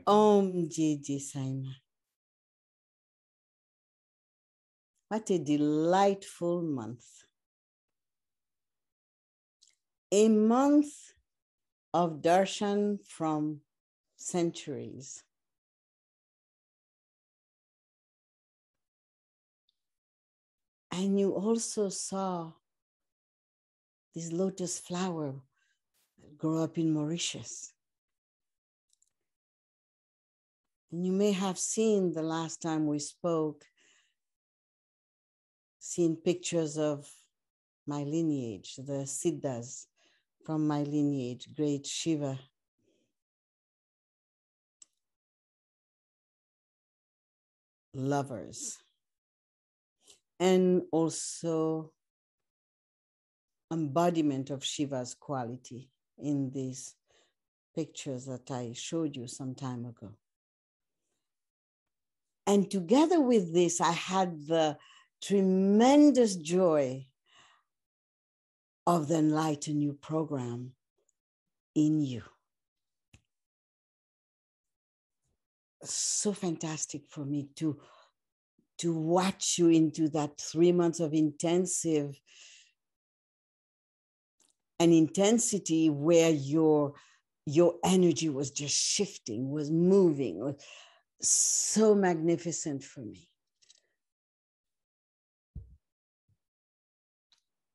Om J.J. Sai Maa. What a delightful month. A month of darshan from centuries. And you also saw this lotus flower grow up in Mauritius. And you may have seen the last time we spoke, seen pictures of my lineage, the Siddhas from my lineage, great Shiva lovers. And also embodiment of Shiva's quality in these pictures that I showed you some time ago. And together with this, I had the tremendous joy of the Enlighten You program in you. So fantastic for me to watch you into that 3 months of intensive and intensity where your energy was just shifting, was moving, was so magnificent for me.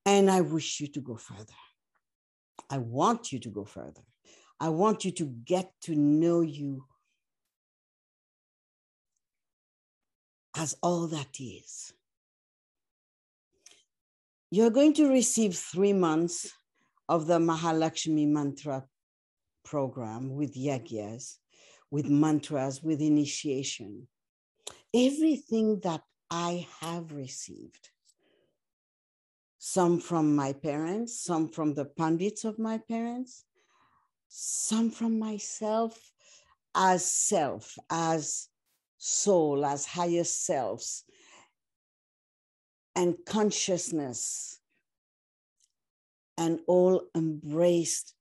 And I wish you to go further. I want you to go further. I want you to get to know you as all that is. You're going to receive 3 months of the Mahalakshmi mantra program with yagyas, with mantras, with initiation. Everything that I have received, some from my parents, some from the pandits of my parents, some from myself, as soul, as higher selves, and consciousness, and all embraced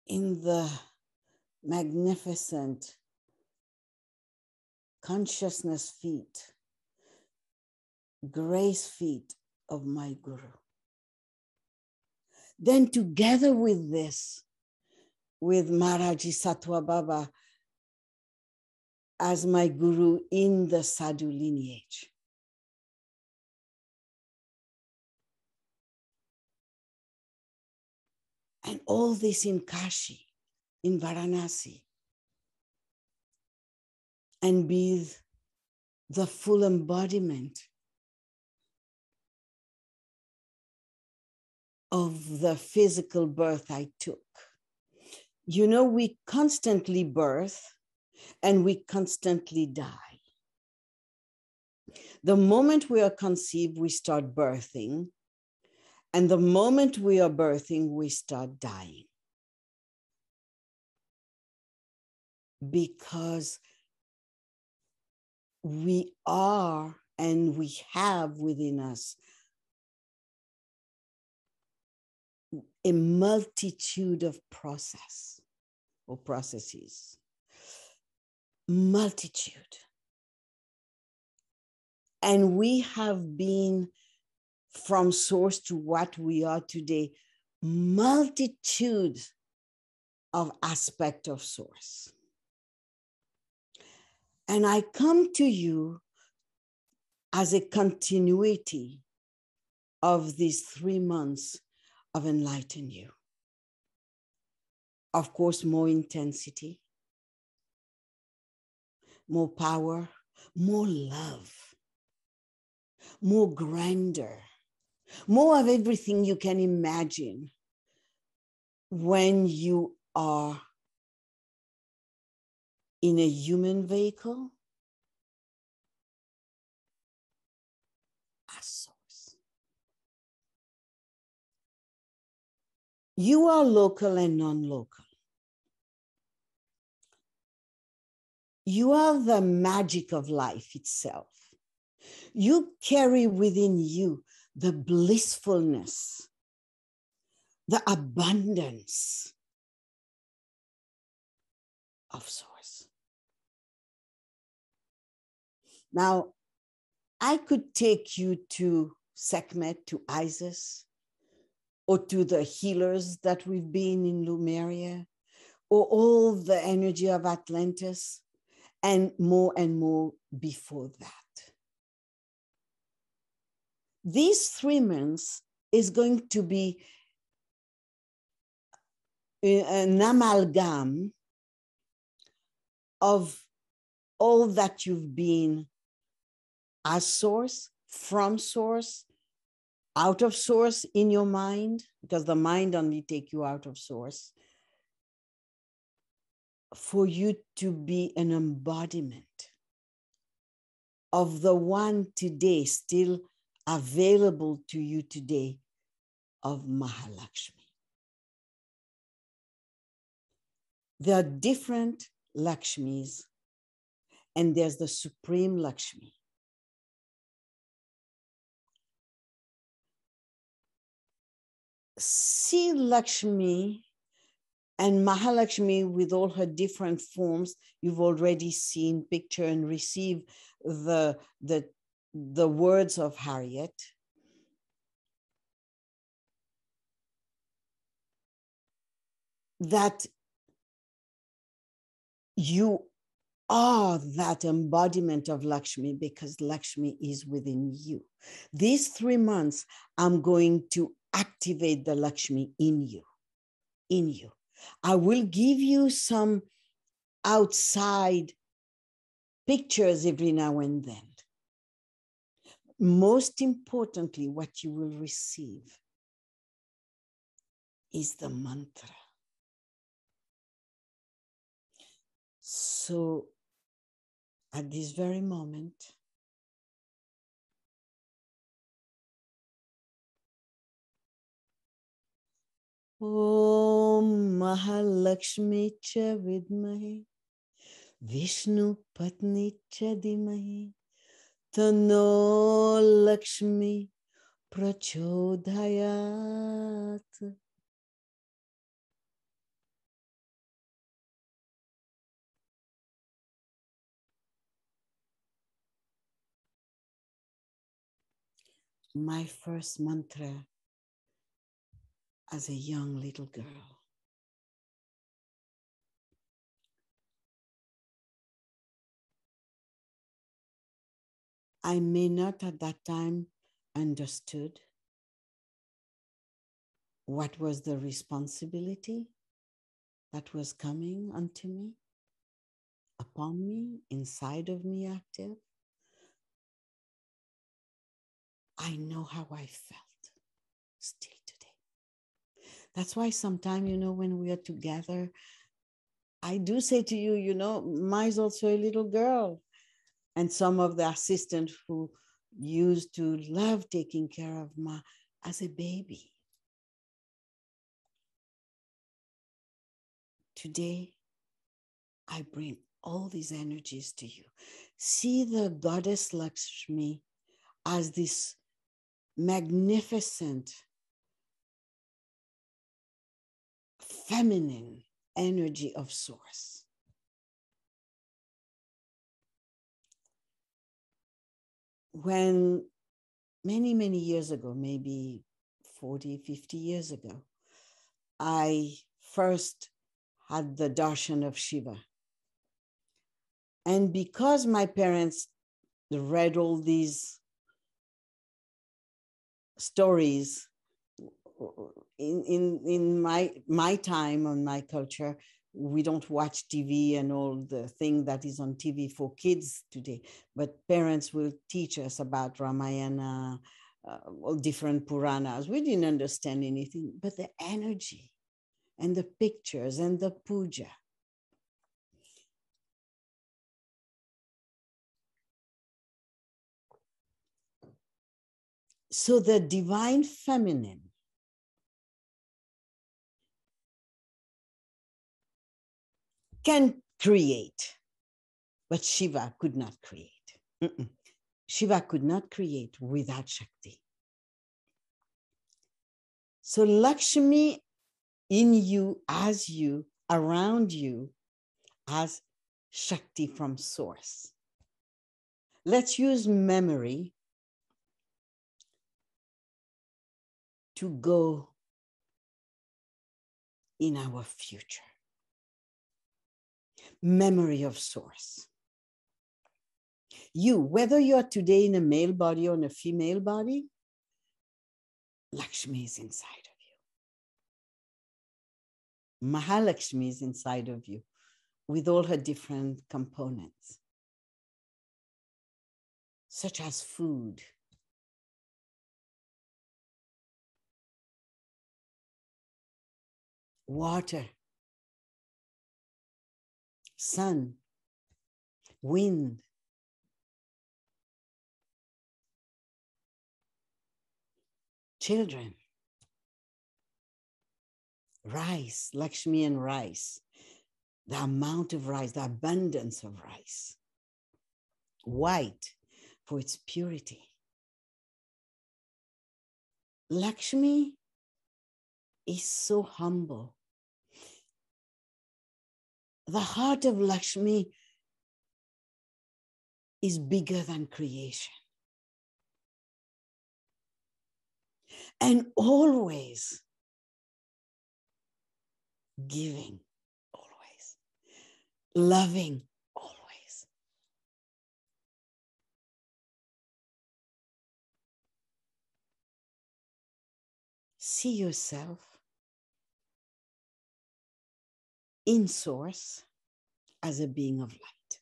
in the magnificent consciousness feet, grace feet of my Guru. Then together with this, with Maharaji Sattva Baba as my Guru in the Sadhu lineage. And all this in Kashi, in Varanasi, and be the full embodiment of the physical birth I took. You know, we constantly birth and we constantly die. The moment we are conceived, we start birthing. And the moment we are birthing, we start dying. Because we are and we have within us a multitude of processes. Multitude. And we have been, from source to what we are today, multitude of aspects of source. And I come to you as a continuity of these 3 months of Enlighten You. Of course, more intensity, more power, more love, more grandeur, more of everything you can imagine when you are in a human vehicle as source. You are local and non-local. You are the magic of life itself. You carry within you the blissfulness the abundance of source. Now, I could take you to Sekhmet, to Isis, or to the healers that we've been in Lemuria, or all the energy of Atlantis, and more before that. These 3 months is going to be an amalgam of all that you've been as source, from source, out of source in your mind, because the mind only take you out of source, for you to be an embodiment of the one today, still available to you today, of Mahalakshmi. There are different Lakshmis, and there's the Supreme Lakshmi. See Lakshmi and Mahalakshmi with all her different forms. You've already seen, picture, and receive the words of Harriet. That you are that embodiment of Lakshmi, because Lakshmi is within you. These 3 months, I'm going to activate the Lakshmi in you, in you. I will give you some outside pictures every now and then. Most importantly, what you will receive is the mantra. So at this very moment, Om Mahalakshmi cha vidmahe, Vishnu patni cha dhimahi, Tano Lakshmi prachodhayat. My first mantra as a young little girl. I may not at that time understood what was the responsibility that was coming unto me, upon me, inside of me active. I know how I felt still today. That's why sometimes, when we are together, I do say to you, Ma's also a little girl. And some of the assistants who used to love taking care of Ma as a baby. Today, I bring all these energies to you. See the goddess Lakshmi as this magnificent feminine energy of source. When many, many years ago, maybe 40, 50 years ago, I first had the darshan of Shiva. And because my parents read all these stories in my time, on my culture, we don't watch TV and all the thing that is on TV for kids today, but parents will teach us about Ramayana, all different Puranas. We didn't understand anything, but the energy and the pictures and the puja. So the divine feminine can create, but Shiva could not create. Shiva could not create without Shakti. So Lakshmi in you, as you, around you, as Shakti from source. Let's use memory to go in our future. Memory of source. You, whether you're today in a male body or in a female body, Lakshmi is inside of you. Mahalakshmi is inside of you with all her different components, such as food, water, sun, wind, children, rice, Lakshmi and rice, the amount of rice, the abundance of rice, white for its purity. Lakshmi is so humble. The heart of Lakshmi is bigger than creation. And always giving, always loving, always. See yourself in source as a being of light.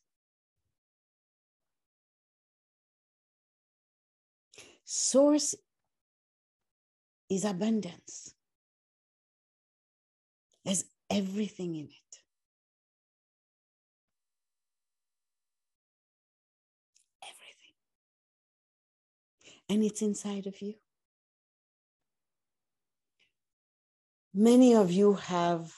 Source is abundance. There's everything in it. Everything. And it's inside of you. Many of you have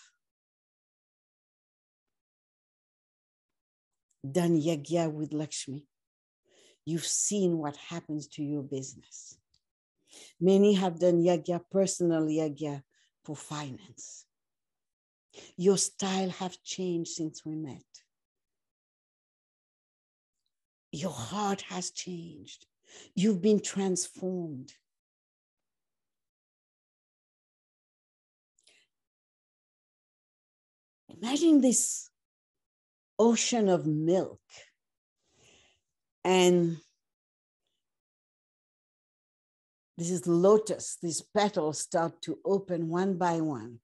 done yagya with Lakshmi. You've seen what happens to your business. Many have done yagya, personal yagya for finance. Your style have changed since we met. Your heart has changed. You've been transformed. Imagine this ocean of milk, and this is lotus, these petals start to open one by one.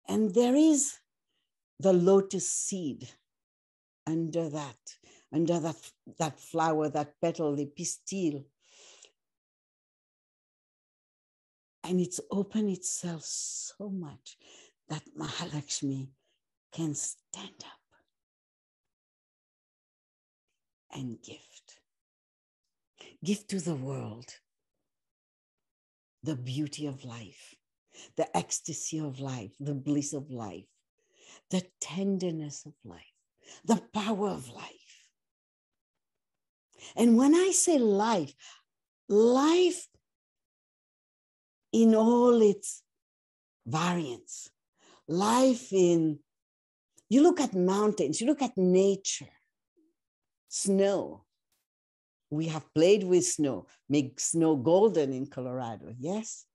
And there is the lotus seed under that flower, that petal, the pistil. And it's opened itself so much that Mahalakshmi can stand up and gift. Give to the world the beauty of life, the ecstasy of life, the bliss of life, the tenderness of life, the power of life. And when I say life, life in all its variants, life in, you look at mountains, you look at nature, snow. We have played with snow, make snow golden in Colorado, yes?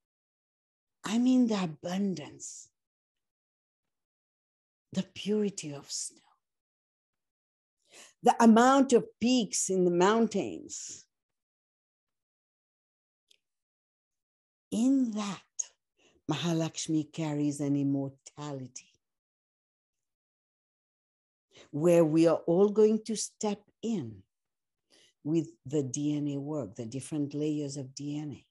I mean the abundance, the purity of snow, the amount of peaks in the mountains. In that, Mahalakshmi carries an immortality where we are all going to step in with the DNA work, the different layers of DNA,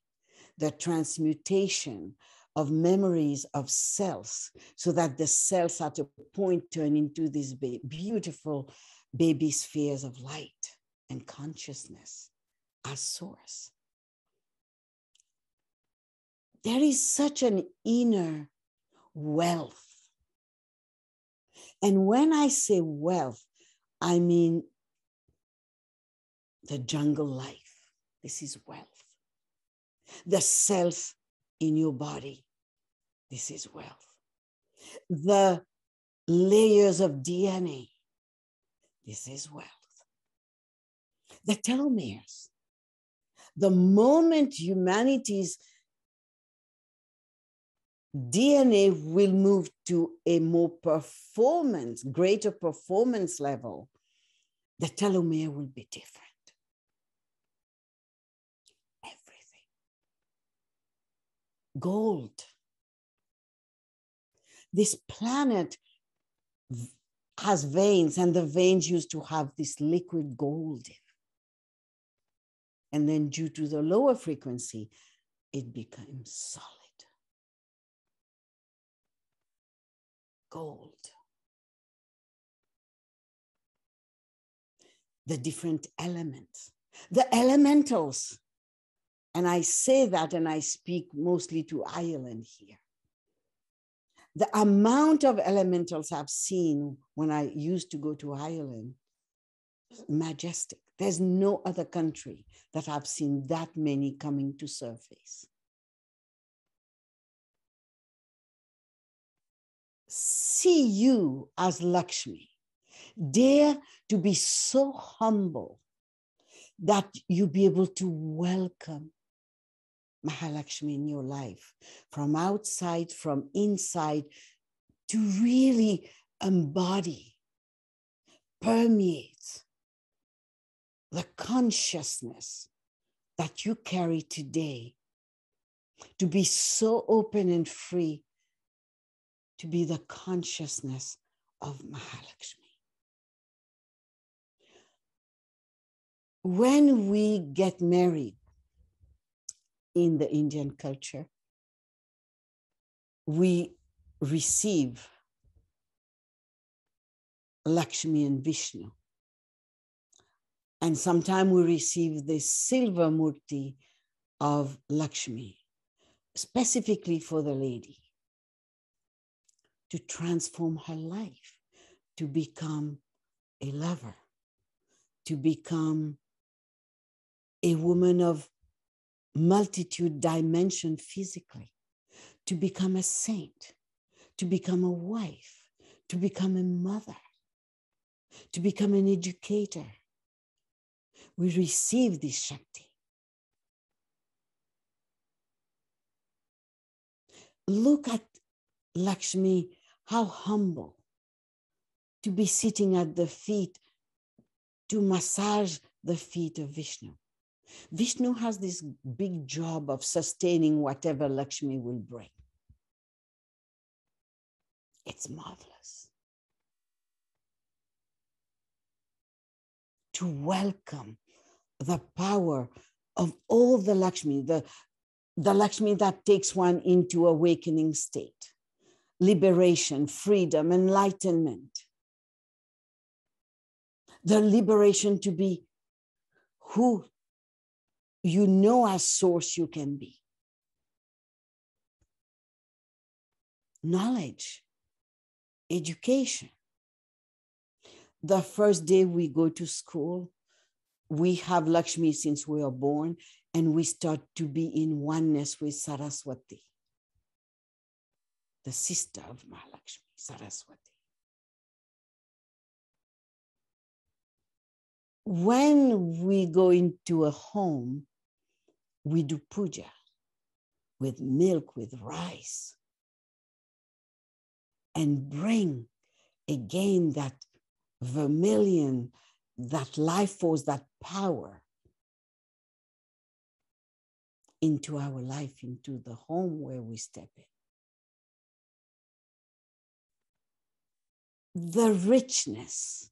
the transmutation of memories of cells, so that the cells at a point turn into these beautiful baby spheres of light and consciousness as source. There is such an inner wealth. And when I say wealth, I mean the jungle life. This is wealth. The self in your body, this is wealth. The layers of DNA, this is wealth. The telomeres, the moment humanity's DNA will move to a more greater performance level, the telomere will be different. Everything. Gold. This planet has veins, and the veins used to have this liquid gold in. And then due to the lower frequency, it became solid. Gold. The different elements, the elementals. And I say that, and I speak mostly to Ireland here. The amount of elementals I've seen when I used to go to Ireland, majestic. There's no other country that I've seen that many coming to surface. See you as Lakshmi. Dare to be so humble that you be able to welcome Mahalakshmi in your life, from outside, from inside, to really embody, permeate the consciousness that you carry today, to be so open and free, to be the consciousness of Mahalakshmi. When we get married in the Indian culture, we receive Lakshmi and Vishnu. And sometimes we receive the silver murti of Lakshmi, specifically for the lady, to transform her life, to become a lover, to become a woman of multitude dimension physically, to become a saint, to become a wife, to become a mother, to become an educator. We receive this Shakti. Look at Lakshmi, how humble to be sitting at the feet, to massage the feet of Vishnu. Vishnu has this big job of sustaining whatever Lakshmi will bring. It's marvelous. To welcome the power of all the Lakshmi, the Lakshmi that takes one into awakening state, liberation, freedom, enlightenment. The liberation to be who you know as source you can be. Knowledge, education. The first day we go to school, we have Lakshmi since we are born, and we start to be in oneness with Saraswati, the sister of Mahalakshmi, Saraswati. When we go into a home, we do puja with milk, with rice, and bring again that vermilion, that life force, that power into our life, into the home where we step in. The richness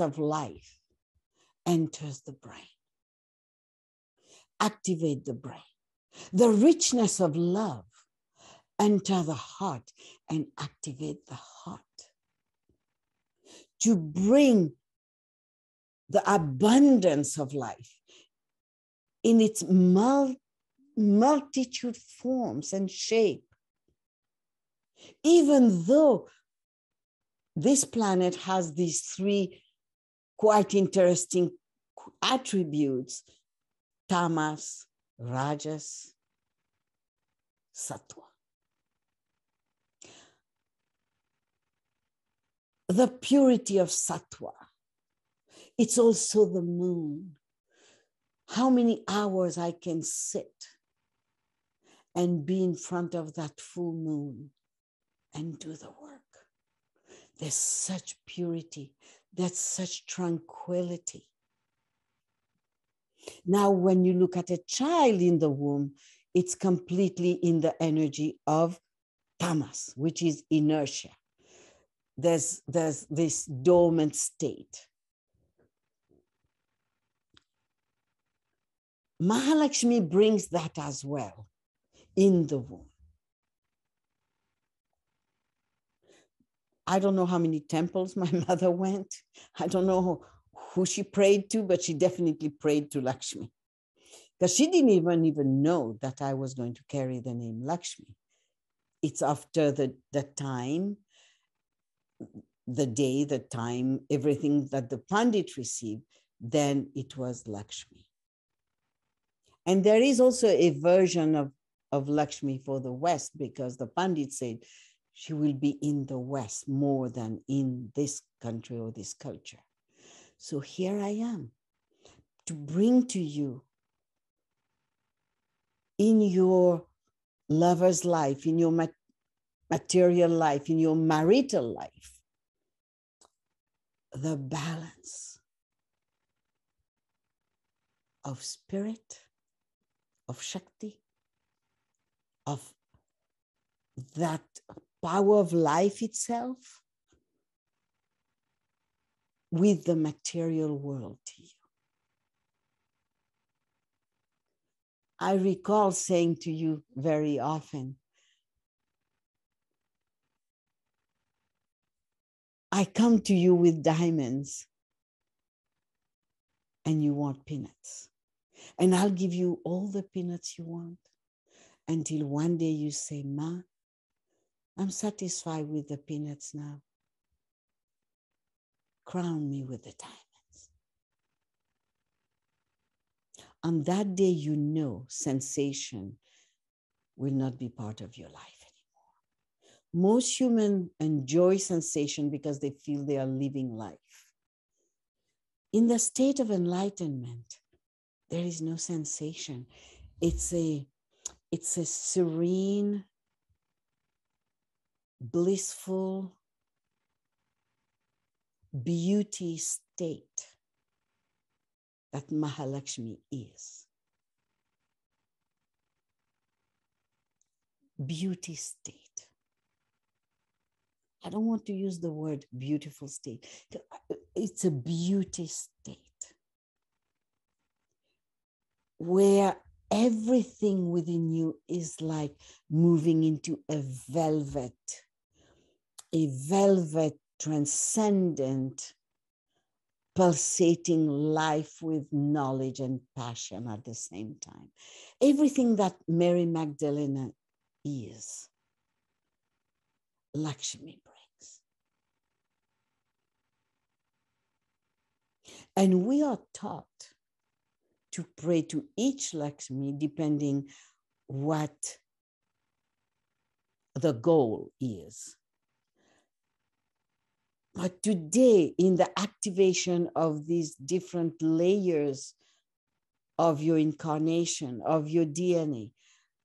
of life enters the brain. Activate the brain. The richness of love enter the heart and activate the heart. To bring the abundance of life in its multitude forms and shape. Even though this planet has these three quite interesting attributes, tamas, Rajas, Sattva. The purity of Sattva. It's also the moon. How many hours I can sit and be in front of that full moon and do the work. There's such purity. There's such tranquility. Now, when you look at a child in the womb, it's completely in the energy of tamas, which is inertia. There's this dormant state. Mahalakshmi brings that as well in the womb. I don't know how many temples my mother went. I don't know who she prayed to, but she definitely prayed to Lakshmi. Because she didn't even know that I was going to carry the name Lakshmi. It's after the time, everything that the Pandit received, then it was Lakshmi. And there is also a version of Lakshmi for the West, because the Pandit said she will be in the West more than in this country or this culture. So here I am to bring to you in your lover's life, in your material life, in your marital life, the balance of spirit, of Shakti, of that power of life itself with the material world to you. I recall saying to you very often, I come to you with diamonds and you want peanuts. And I'll give you all the peanuts you want until one day you say, Ma, I'm satisfied with the peanuts now. Crown me with the diamonds. On that day, you know sensation will not be part of your life anymore. Most humans enjoy sensation because they feel they are living life. In the state of enlightenment, there is no sensation. It's a serene, blissful beauty state that Mahalakshmi is. Beauty state. I don't want to use the word beautiful state. It's a beauty state where everything within you is like moving into a velvet transcendent, pulsating life with knowledge and passion at the same time. Everything that Mary Magdalene is, Lakshmi brings. And we are taught to pray to each Lakshmi depending what the goal is. But today, in the activation of these different layers of your incarnation, of your DNA,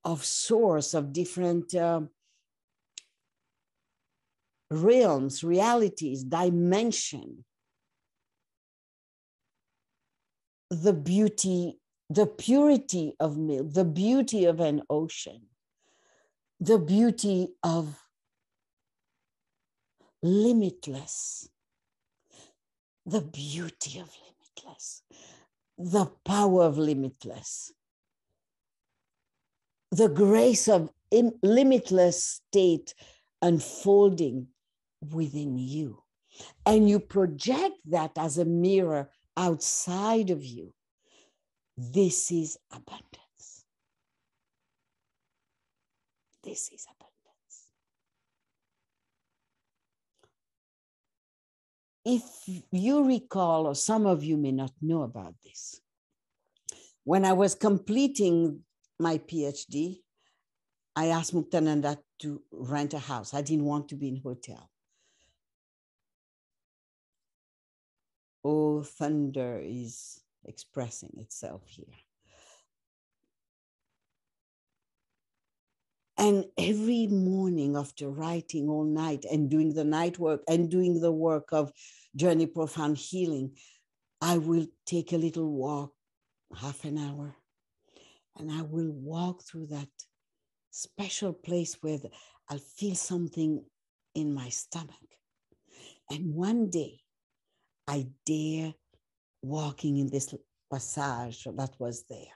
of source, of different realms, realities, dimension, the beauty, the purity of milk, the beauty of an ocean, the beauty of limitless, the beauty of limitless, the power of limitless, the grace of limitless state unfolding within you. And you project that as a mirror outside of you. This is abundance. This is abundance. If you recall, or some of you may not know about this, when I was completing my PhD, I asked Muktananda to rent a house. I didn't want to be in a hotel. Oh, thunder is expressing itself here. And every morning after writing all night and doing the night work and doing the work of Journey Profound Healing, I will take a little walk, half an hour, and I will walk through that special place where I'll feel something in my stomach. And one day, I dare walking in this passage that was there.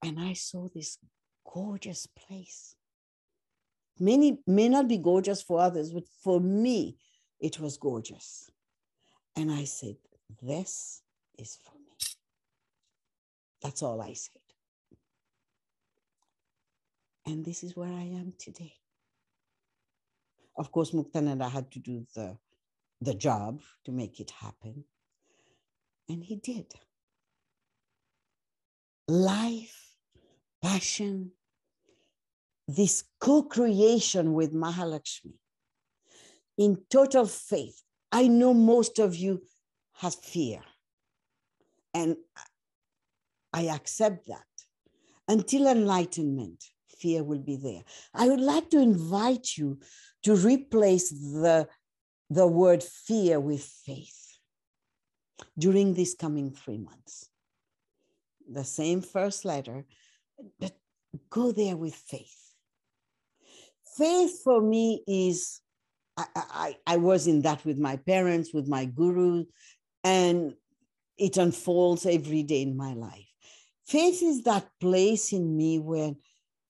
And I saw this gorgeous place. Many may not be gorgeous for others, but for me, it was gorgeous. And I said, this is for me. That's all I said. And this is where I am today. Of course, Muktananda had to do the job to make it happen. And he did. Life, passion, this co-creation with Mahalakshmi in total faith. I know most of you have fear, and I accept that. Until enlightenment, fear will be there. I would like to invite you to replace the word fear with faith during these coming 3 months. The same first letter, but go there with faith. Faith for me is, I was in that with my parents, with my guru, and it unfolds every day in my life. Faith is that place in me where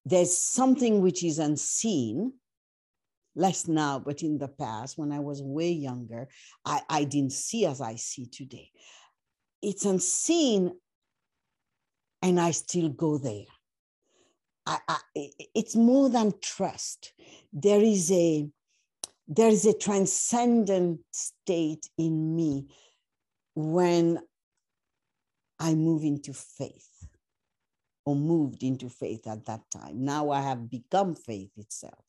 there's something which is unseen, less now, but in the past, when I was way younger, I didn't see as I see today. It's unseen, and I still go there. It's more than trust. There is a transcendent state in me when I move into faith, or moved into faith at that time. Now I have become faith itself.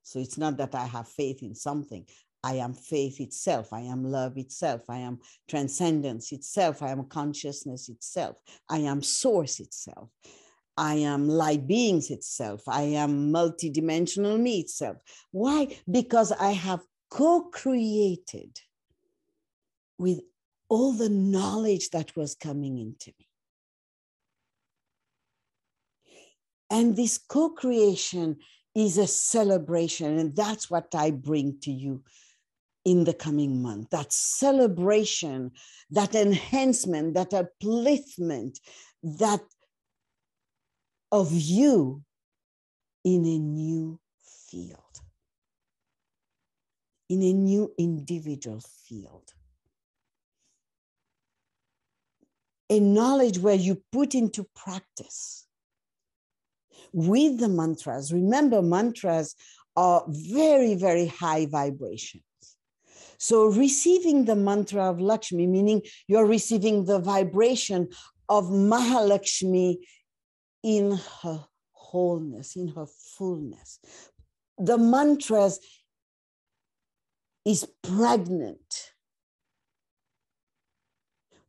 So it's not that I have faith in something. I am faith itself. I am love itself. I am transcendence itself. I am consciousness itself. I am source itself. I am light beings itself. I am multidimensional me itself. Why? Because I have co-created with all the knowledge that was coming into me. And this co-creation is a celebration, and that's what I bring to you in the coming month. That celebration, that enhancement, that upliftment, that of you in a new field, in a new individual field. A knowledge where you put into practice with the mantras. Remember, mantras are very, very high vibrations. So receiving the mantra of Lakshmi, meaning you're receiving the vibration of Mahalakshmi in her wholeness, in her fullness. The mantras is pregnant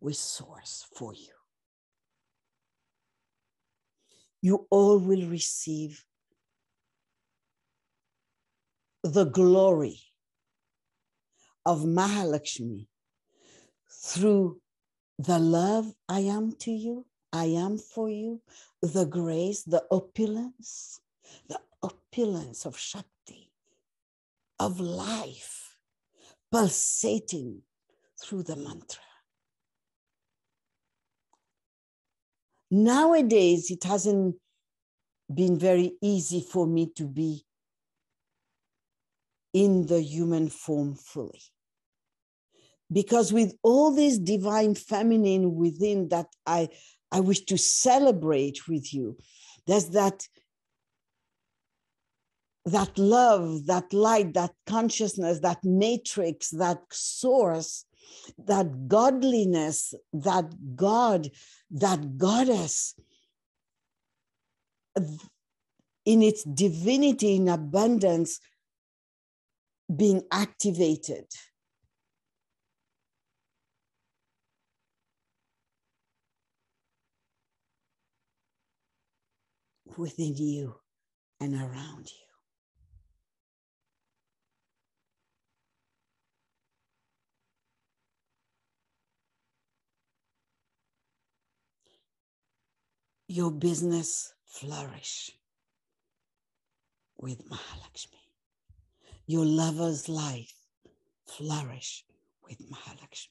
with source for you. You all will receive the glory of Mahalakshmi through the love I am to you, I am for you, the grace, the opulence of Shakti, of life, pulsating through the mantra. Nowadays, it hasn't been very easy for me to be in the human form fully. Because with all this divine feminine within that I wish to celebrate with you, there's that love, that light, that consciousness, that matrix, that source, that godliness, that God, that goddess in its divinity, in abundance, being activated. Within you and around you. Your business flourish with Mahalakshmi. Your lover's life flourish with Mahalakshmi.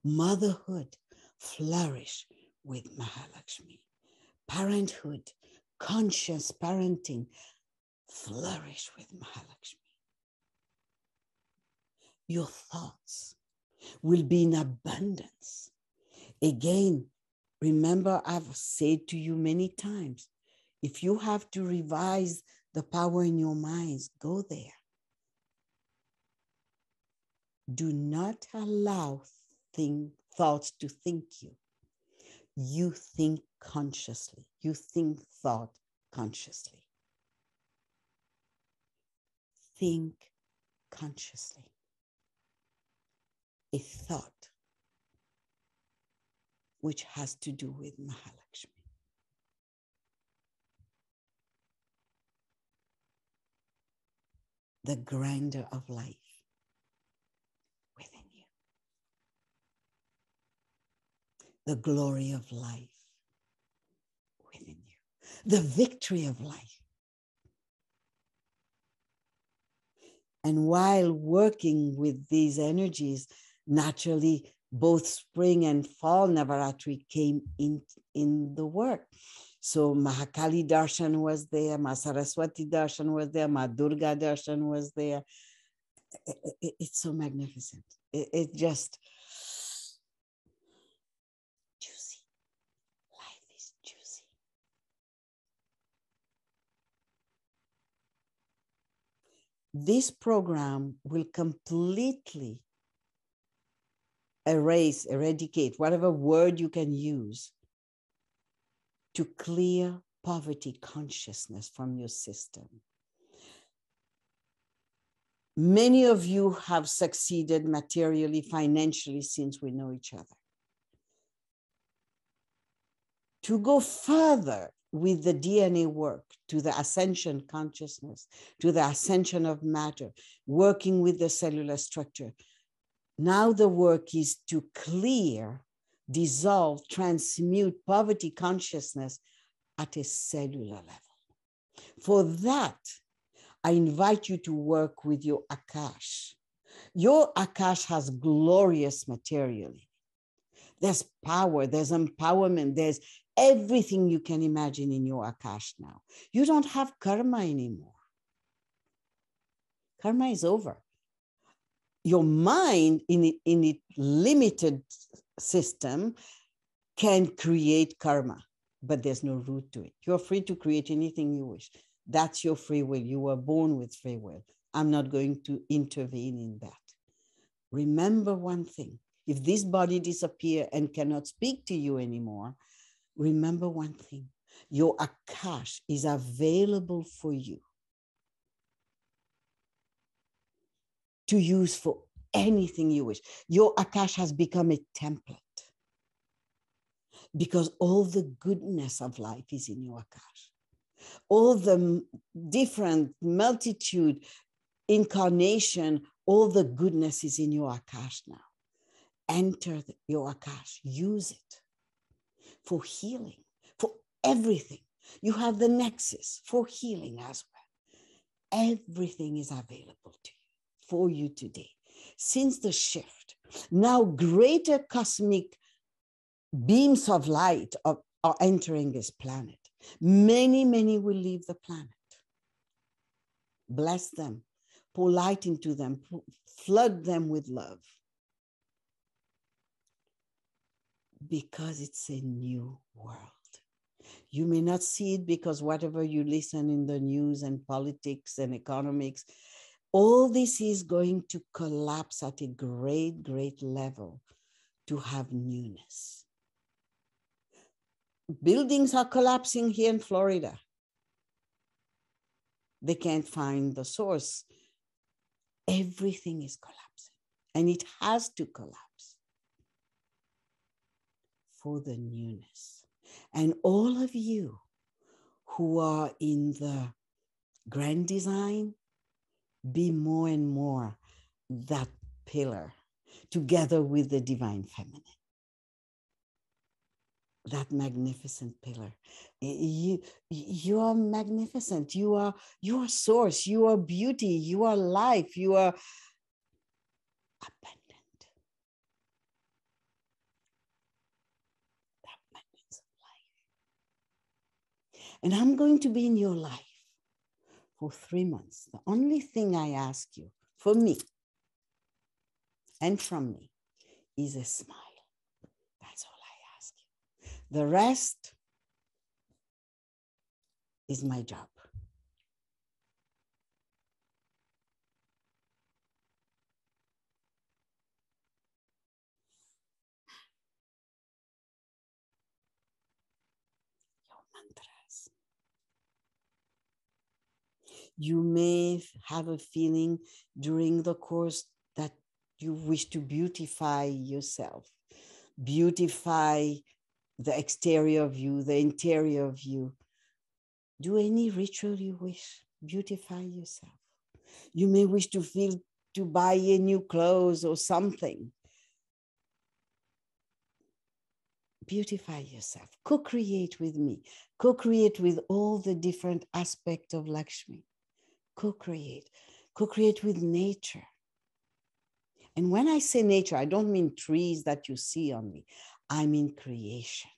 Motherhood flourish with Mahalakshmi. Parenthood, conscious parenting flourish with Mahalakshmi. Your thoughts will be in abundance. Again, remember, I've said to you many times, if you have to revise the power in your minds, go there. Do not allow thoughts to think you. You think consciously. You think thought consciously. Think consciously. A thought which has to do with Mahalakshmi. The grandeur of life within you. The glory of life within you. The victory of life. And while working with these energies, naturally, both spring and fall Navaratri came in the work. So Mahakali Darshan was there, Ma Saraswati Darshan was there, Ma Durga Darshan was there. It's so magnificent. It just juicy. Life is juicy. This program will completely eradicate, whatever word you can use, to clear poverty consciousness from your system. Many of you have succeeded materially, financially, since we know each other. To go further with the DNA work, to the ascension consciousness, to the ascension of matter, working with the cellular structure. Now the work is to clear, dissolve, transmute poverty consciousness at a cellular level. For that, I invite you to work with your Akash. Your Akash has glorious materially. There's power, there's empowerment, there's everything you can imagine in your Akash now. You don't have karma anymore. Karma is over. Your mind in its limited system can create karma, but there's no root to it. You're free to create anything you wish. That's your free will. You were born with free will. I'm not going to intervene in that. Remember one thing. If this body disappears and cannot speak to you anymore, remember one thing. Your Akash is available for you to use for anything you wish. Your Akash has become a template because all the goodness of life is in your Akash. All the different multitude, incarnation, all the goodness is in your Akash now. Enter your Akash, use it for healing, for everything. You have the nexus for healing as well. Everything is available to you, for you today. Since the shift, now greater cosmic beams of light are entering this planet. Many, many will leave the planet. Bless them, pour light into them, flood them with love. Because it's a new world. You may not see it because whatever you listen in the news and politics and economics, all this is going to collapse at a great, great level to have newness. Buildings are collapsing here in Florida. They can't find the source. Everything is collapsing, and it has to collapse for the newness. And all of you who are in the grand design, be more and more that pillar together with the divine feminine. That magnificent pillar. You are magnificent. You are source. You are beauty. You are life. You are abundant. The abundance of life. And I'm going to be in your life for 3 months. The only thing I ask you for me and from me is a smile. That's all I ask you. The rest is my job. Your mantras. You may have a feeling during the course that you wish to beautify yourself, beautify the exterior of you, the interior of you. Do any ritual you wish, beautify yourself. You may wish to buy a new clothes or something. Beautify yourself, co-create with me, co-create with all the different aspects of Lakshmi, co-create with nature. And when I say nature, I don't mean trees that you see only, I mean creation.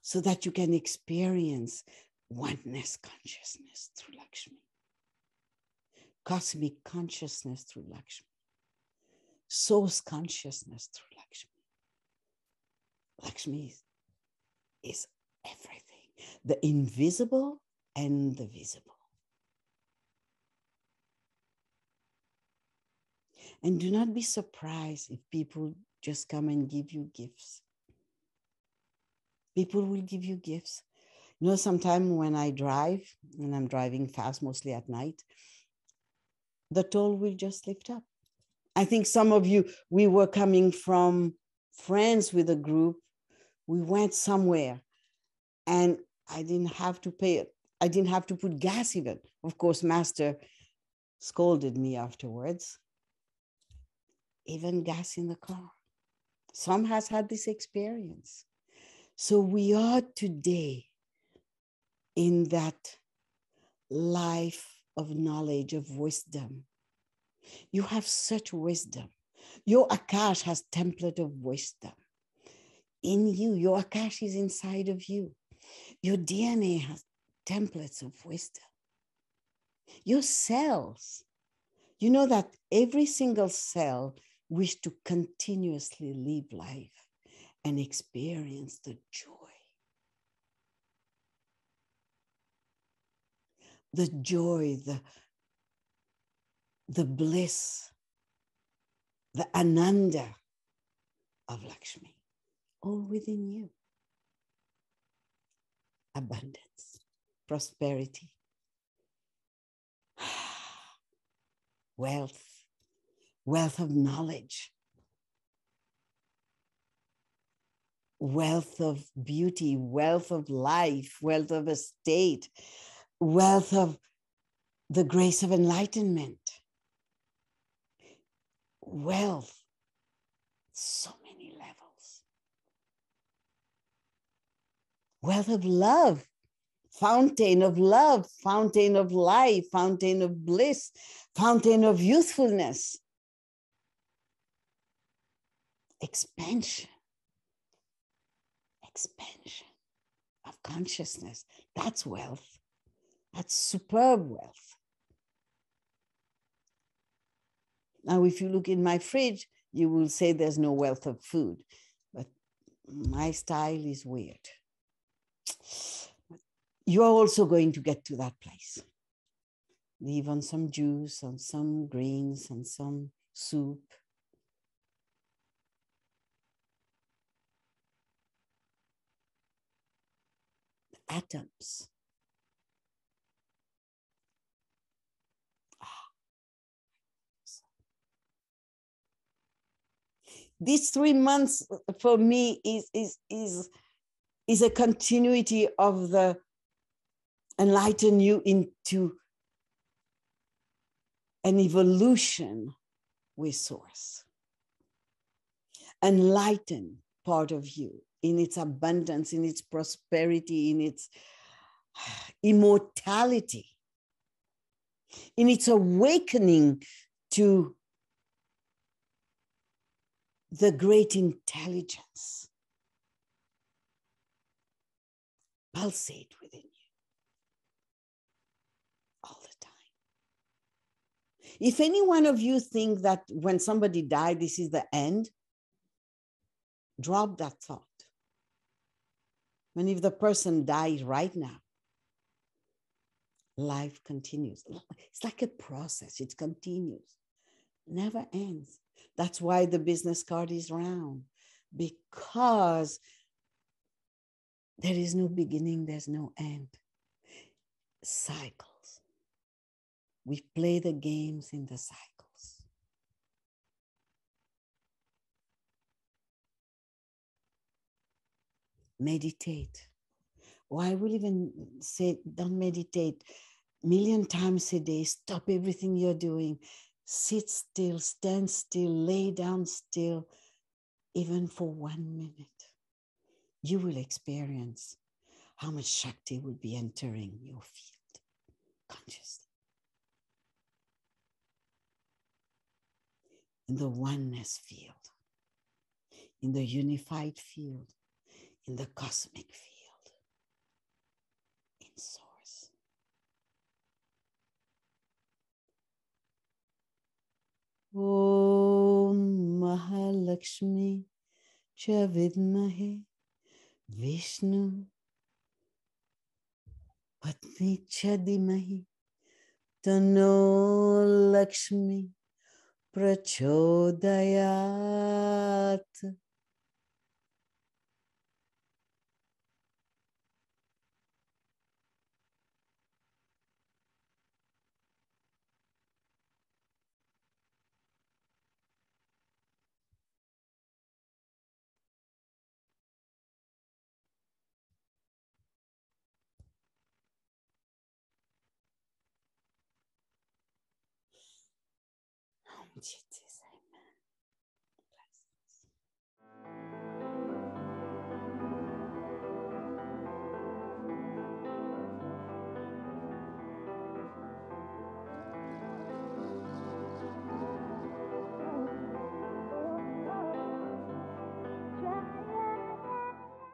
So that you can experience oneness consciousness through Lakshmi, cosmic consciousness through Lakshmi, source consciousness through Lakshmi. Lakshmi is everything, the invisible and the visible. And do not be surprised if people just come and give you gifts. People will give you gifts. You know, sometimes when I drive, and I'm driving fast, mostly at night, the toll will just lift up. I think some of you, we were coming from friends with a group. We went somewhere and I didn't have to pay it. I didn't have to put gas even. Of course, Master scolded me afterwards. Even gas in the car. Some has had this experience. So we are today in that life of knowledge, of wisdom. You have such wisdom. Your Akash has template of wisdom. In you, your Akash is inside of you. Your DNA has templates of wisdom. Your cells, you know that every single cell wish to continuously live life and experience the joy, the bliss, the ananda of Lakshmi, all within you. Abundance, prosperity, wealth of knowledge, wealth of beauty, wealth of life, wealth of estate, wealth of the grace of enlightenment, wealth, so many levels, wealth of love, fountain of love, fountain of life, fountain of bliss, fountain of youthfulness, expansion of consciousness. That's wealth. That's superb wealth. Now, if you look in my fridge, you will say there's no wealth of food, but my style is weird. You are also going to get to that place. Leave on some juice, on some greens, on some soup. Atoms. these 3 months for me is a continuity of the enlighten you into an evolution with source. Enlighten part of you in its abundance, in its prosperity, in its immortality, in its awakening to the great intelligence. Pulsate within you all the time. If any one of you think that when somebody died, this is the end, drop that thought. And if the person dies right now, life continues. It's like a process. It continues, never ends. That's why the business card is round, because there is no beginning, there's no end. Cycles. We play the games in the cycles. Meditate. Or I will even say, don't meditate. 1,000,000 times a day. Stop everything you're doing. Sit still, stand still, lay down still, even for 1 minute. You will experience how much Shakti will be entering your field consciously. In the oneness field, in the unified field, in the cosmic field, in source. Om Mahalakshmi cha vidmahe Vishnu Patni cha dhimahi Tano Lakshmi prachodayat. Om Jiti.